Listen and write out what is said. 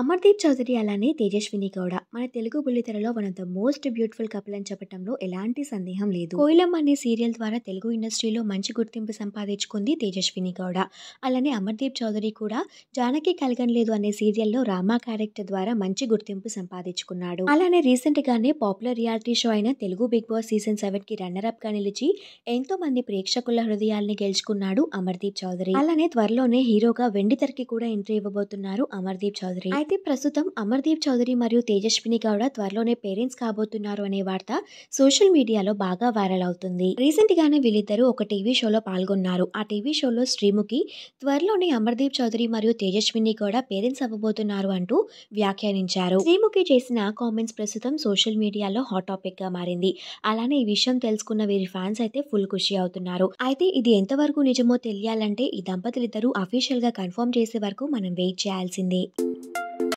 అమర్దీప్ చౌదరి అలానే తేజస్విని గౌడ మన తెలుగు బుల్లితెరలో one of the most beautiful couple అని చెప్పడంలో ఎలాంటి సందేహం లేదు. కోయిలమ్మ అనే సీరియల్ ద్వారా తెలుగు ఇండస్ట్రీలో మంచి గుర్తింపు సంపాదించుకుంది తేజస్విని గౌడ. అలానే అమర్దీప్ చౌదరి కూడా జానకి కలగనలేదు అనే సీరియల్లో రామా క్యారెక్టర్ ద్వారా మంచి గుర్తింపు సంపాదించుకున్నాడు. అలానే రీసెంట్ గానే పాపులర్ రియాలిటీ షో అయిన తెలుగు బిగ్ బాస్ సీజన్ 7 కి రన్నర్ అప్ గా నిలిచి ఎంతో మంది ప్రేక్షకుల హృదయాల్ని గెలుచుకున్నాడు అమర్దీప్ చౌదరి. అలానే త్వరలోనే హీరోగా వెండితెరకి కూడా ఎంట్రీ ఇవ్వబోతున్నారు అమర్దీప్ చౌదరి. అయితే ప్రస్తుతం అమర్దీప్ చౌదరి మరియు తేజస్విని గౌడ త్వరలోనే పేరెంట్స్ కాబోతున్నారు అనే వార్త సోషల్ మీడియాలో బాగా వైరల్ అవుతుంది. రీసెంట్ గానే వీళ్ళిద్దరూ ఒక టీవీ షోలో పాల్గొన్నారు. ఆ టీవీ షోలో శ్రీముఖి త్వరలోనే అమర్దీప్ చౌదరి మరియు తేజస్విని గౌడ పేరెంట్స్ అవ్వబోతున్నారు అంటూ వ్యాఖ్యానించారు. శ్రీముఖి చేసిన కామెంట్స్ ప్రస్తుతం సోషల్ మీడియాలో హాట్ టాపిక్ గా మారింది. అలానే ఈ విషయం తెలుసుకున్న వీరి ఫ్యాన్స్ అయితే ఫుల్ ఖుషి అవుతున్నారు. అయితే ఇది ఎంతవరకు నిజమో తెలియాలంటే ఈ దంపతులిద్దరూ అఫీషియల్ గా కన్ఫర్మ్ చేసే వరకు మనం వెయిట్ చేయాల్సిందే.